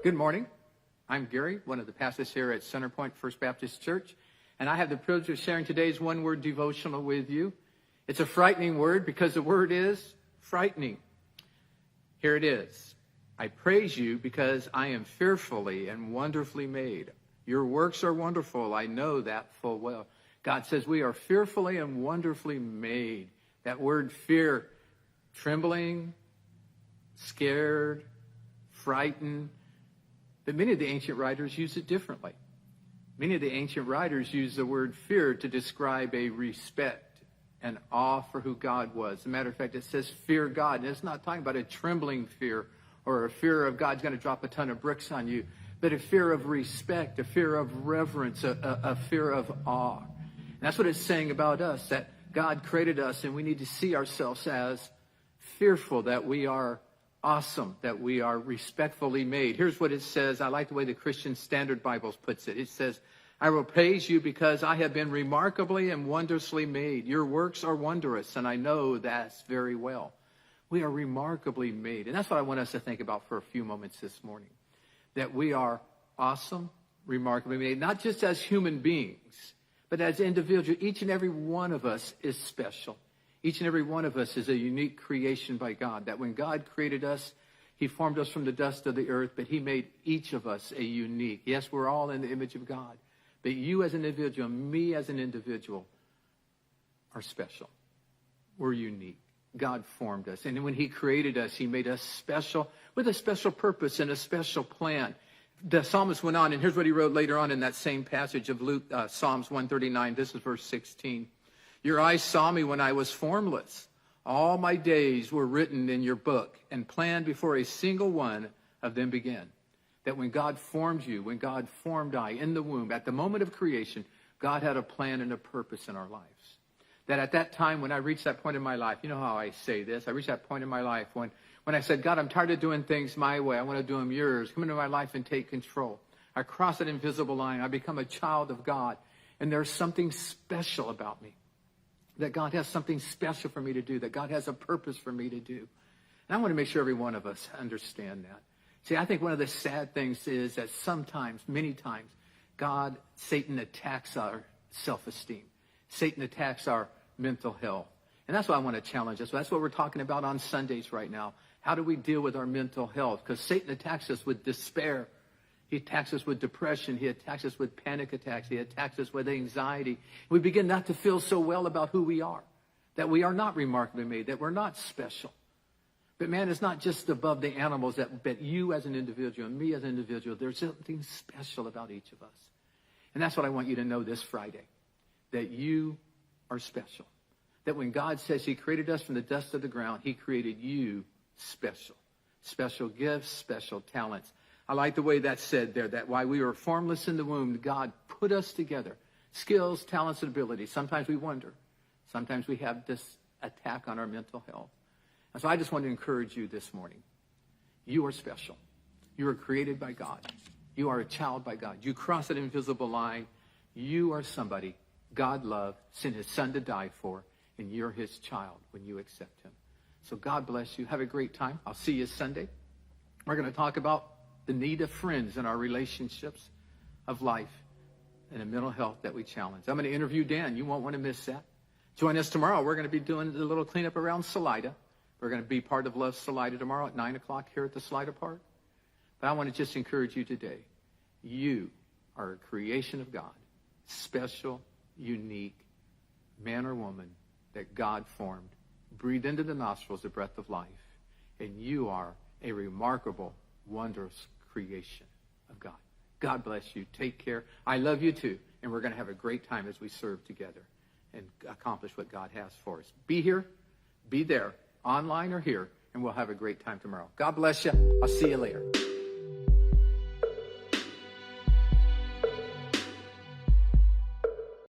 Good morning. I'm Gary, one of the pastors here at Centerpoint First Baptist Church, and I have the privilege of sharing today's one-word devotional with you. It's a frightening word because the word is frightening. Here it is. I praise you because I am fearfully and wonderfully made. Your works are wonderful. I know that full well. God says we are fearfully and wonderfully made. That word fear, trembling, scared, frightened. But many of the ancient writers use it differently. Many of the ancient writers use the word fear to describe a respect and awe for who God was. As a matter of fact, it says fear God. And it's not talking about a trembling fear or a fear of God's going to drop a ton of bricks on you, but a fear of respect, a fear of reverence, a fear of awe. And that's what it's saying about us, that God created us and we need to see ourselves as fearful, that we are awesome, that we are respectfully made. Here's what it says. I like the way the Christian Standard Bible puts it. It says, I will praise you because I have been remarkably and wondrously made. Your works are wondrous, and I know that's very well. We are remarkably made. And that's what I want us to think about for a few moments this morning. That we are awesome, remarkably made, not just as human beings, but as individuals. Each and every one of us is special. Each and every one of us is a unique creation by God. That when God created us, he formed us from the dust of the earth, but he made each of us a unique. Yes, we're all in the image of God. But you as an individual, me as an individual, are special. We're unique. God formed us. And when he created us, he made us special with a special purpose and a special plan. The psalmist went on, and here's what he wrote later on in that same passage of Luke, Psalms 139. This is verse 16. Your eyes saw me when I was formless. All my days were written in your book and planned before a single one of them began. That when God formed you, when God formed I in the womb, at the moment of creation, God had a plan and a purpose in our lives. That at that time, when I reached that point in my life, you know how I say this, I reached that point in my life when I said, God, I'm tired of doing things my way. I want to do them yours. Come into my life and take control. I cross that invisible line. I become a child of God. And there's something special about me. That God has something special for me to do. That God has a purpose for me to do. And I want to make sure every one of us understand that. See, I think one of the sad things is that sometimes, many times, Satan attacks our self-esteem. Satan attacks our mental health. And that's why I want to challenge us. That's what we're talking about on Sundays right now. How do we deal with our mental health? Because Satan attacks us with despair. He attacks us with depression. He attacks us with panic attacks. He attacks us with anxiety. We begin not to feel so well about who we are, that we are not remarkably made, that we're not special. But man is not just above the animals, but you as an individual and me as an individual, there's something special about each of us. And that's what I want you to know this Friday, that you are special. That when God says he created us from the dust of the ground, he created you special. Special gifts, special talents. I like the way that's said there, that while we were formless in the womb, God put us together. Skills, talents, and abilities. Sometimes we wonder. Sometimes we have this attack on our mental health. And so I just want to encourage you this morning. You are special. You are created by God. You are a child by God. You cross that invisible line. You are somebody God loved, sent his son to die for, and you're his child when you accept him. So God bless you. Have a great time. I'll see you Sunday. We're going to talk about the need of friends in our relationships of life and the mental health that we challenge. I'm going to interview Dan. You won't want to miss that. Join us tomorrow. We're going to be doing a little cleanup around Salida. We're going to be part of Love Salida tomorrow at 9 o'clock here at the Salida Park. But I want to just encourage you today. You are a creation of God. Special, unique man or woman that God formed. Breathed into the nostrils the breath of life. And you are a remarkable, wondrous creation of God. God bless you. Take care. I love you too. And we're going to have a great time as we serve together and accomplish what God has for us. Be here, be there, online or here, and we'll have a great time tomorrow. God bless you. I'll see you later.